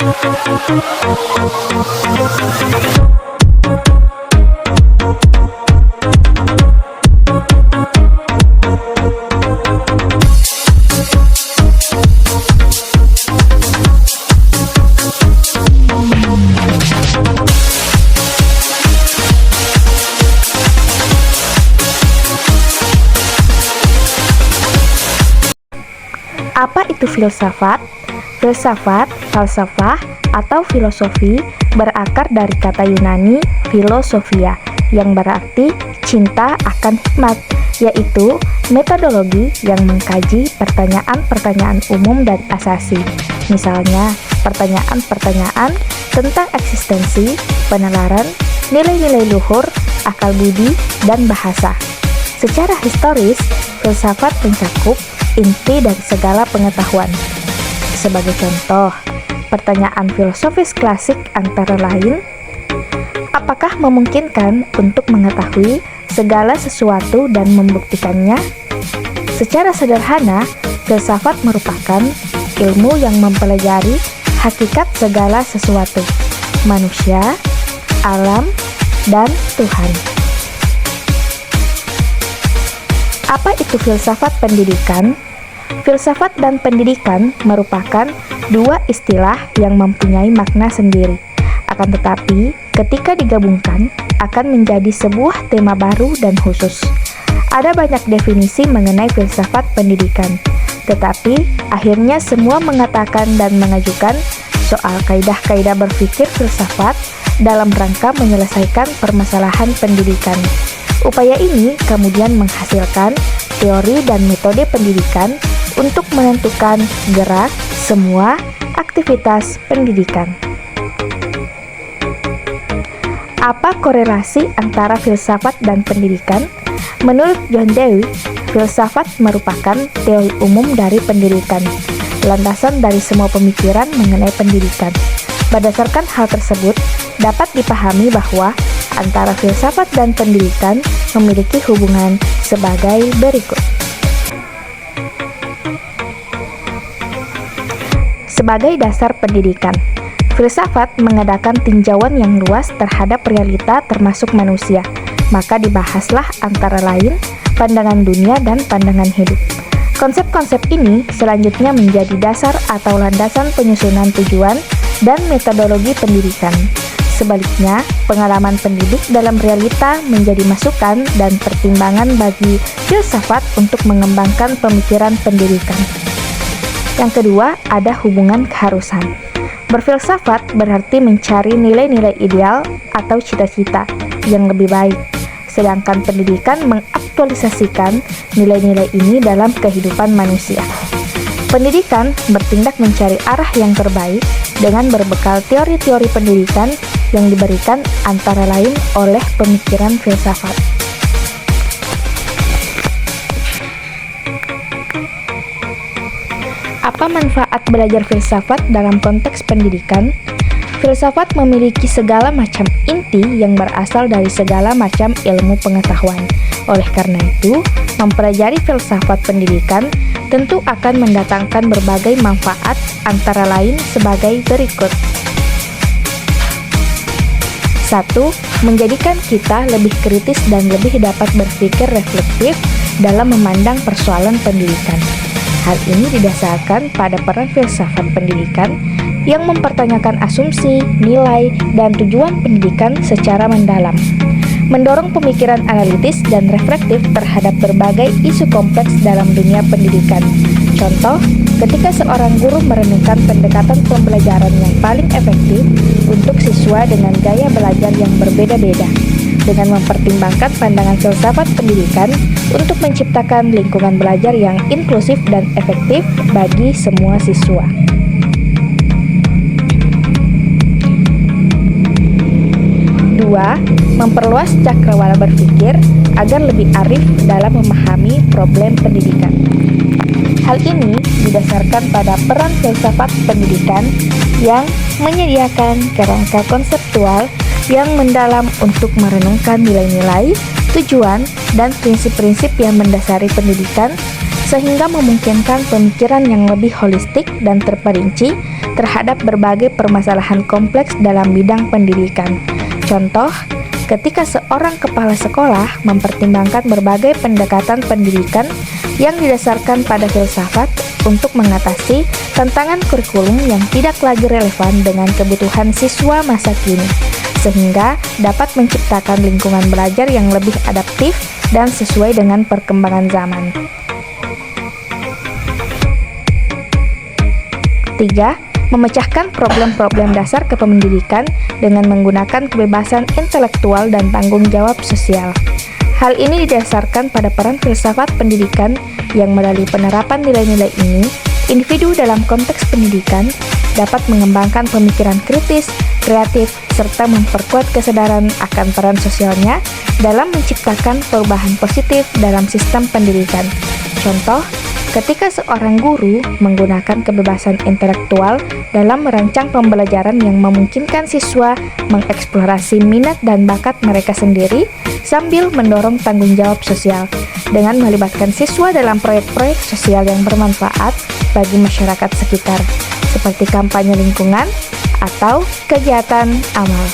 Apa itu filsafat? Filsafat, falsafah, atau filosofi berakar dari kata Yunani philosophia yang berarti cinta akan hikmat, yaitu metodologi yang mengkaji pertanyaan-pertanyaan umum dan asasi. Misalnya, pertanyaan-pertanyaan tentang eksistensi, penalaran, nilai-nilai luhur, akal budi, dan bahasa. Secara historis, filsafat mencakup inti dari segala pengetahuan. Sebagai contoh, pertanyaan filosofis klasik antara lain, apakah memungkinkan untuk mengetahui segala sesuatu dan membuktikannya? Secara sederhana, filsafat merupakan ilmu yang mempelajari hakikat segala sesuatu, manusia, alam, dan Tuhan. Apa itu filsafat pendidikan? Filsafat dan pendidikan merupakan dua istilah yang mempunyai makna sendiri. Akan tetapi, ketika digabungkan, akan menjadi sebuah tema baru dan khusus. Ada banyak definisi mengenai filsafat pendidikan, tetapi akhirnya semua mengatakan dan mengajukan soal kaidah-kaidah berpikir filsafat dalam rangka menyelesaikan permasalahan pendidikan. Upaya ini kemudian menghasilkan teori dan metode pendidikan untuk menentukan gerak semua aktivitas pendidikan. Apa korelasi antara filsafat dan pendidikan? Menurut John Dewey, filsafat merupakan teori umum dari pendidikan, landasan dari semua pemikiran mengenai pendidikan. Berdasarkan hal tersebut, dapat dipahami bahwa antara filsafat dan pendidikan memiliki hubungan sebagai berikut. Sebagai dasar pendidikan, filsafat mengadakan tinjauan yang luas terhadap realita termasuk manusia, maka dibahaslah antara lain pandangan dunia dan pandangan hidup. Konsep-konsep ini selanjutnya menjadi dasar atau landasan penyusunan tujuan dan metodologi pendidikan. Sebaliknya, pengalaman pendidik dalam realita menjadi masukan dan pertimbangan bagi filsafat untuk mengembangkan pemikiran pendidikan. Yang kedua, ada hubungan keharusan. Berfilsafat berarti mencari nilai-nilai ideal atau cita-cita yang lebih baik, sedangkan pendidikan mengaktualisasikan nilai-nilai ini dalam kehidupan manusia. Pendidikan bertindak mencari arah yang terbaik dengan berbekal teori-teori pendidikan yang diberikan antara lain oleh pemikiran filsafat. Apa manfaat belajar filsafat dalam konteks pendidikan? Filsafat memiliki segala macam inti yang berasal dari segala macam ilmu pengetahuan. Oleh karena itu, mempelajari filsafat pendidikan tentu akan mendatangkan berbagai manfaat antara lain sebagai berikut. 1. Menjadikan kita lebih kritis dan lebih dapat berpikir reflektif dalam memandang persoalan pendidikan. Hal ini didasarkan pada peran filsafat pendidikan yang mempertanyakan asumsi, nilai, dan tujuan pendidikan secara mendalam. Mendorong pemikiran analitis dan reflektif terhadap berbagai isu kompleks dalam dunia pendidikan. Contoh, ketika seorang guru merenungkan pendekatan pembelajaran yang paling efektif untuk siswa dengan gaya belajar yang berbeda-beda, dengan mempertimbangkan pandangan filsafat pendidikan untuk menciptakan lingkungan belajar yang inklusif dan efektif bagi semua siswa. 2. Memperluas cakrawala berpikir agar lebih arif dalam memahami problem pendidikan. Hal ini didasarkan pada peran filsafat pendidikan yang menyediakan kerangka konseptual yang mendalam untuk merenungkan nilai-nilai, tujuan, dan prinsip-prinsip yang mendasari pendidikan, sehingga memungkinkan pemikiran yang lebih holistik dan terperinci terhadap berbagai permasalahan kompleks dalam bidang pendidikan. Contoh, ketika seorang kepala sekolah mempertimbangkan berbagai pendekatan pendidikan yang didasarkan pada filsafat untuk mengatasi tantangan kurikulum yang tidak lagi relevan dengan kebutuhan siswa masa kini, sehingga dapat menciptakan lingkungan belajar yang lebih adaptif dan sesuai dengan perkembangan zaman. 3. Memecahkan problem-problem dasar kepemimpinan dengan menggunakan kebebasan intelektual dan tanggung jawab sosial. Hal ini didasarkan pada peran filsafat pendidikan yang melalui penerapan nilai-nilai ini, individu dalam konteks pendidikan dapat mengembangkan pemikiran kritis, kreatif, serta memperkuat kesadaran akan peran sosialnya dalam menciptakan perubahan positif dalam sistem pendidikan. Contoh, ketika seorang guru menggunakan kebebasan intelektual dalam merancang pembelajaran yang memungkinkan siswa mengeksplorasi minat dan bakat mereka sendiri sambil mendorong tanggung jawab sosial dengan melibatkan siswa dalam proyek-proyek sosial yang bermanfaat bagi masyarakat sekitar, seperti kampanye lingkungan atau kegiatan amal.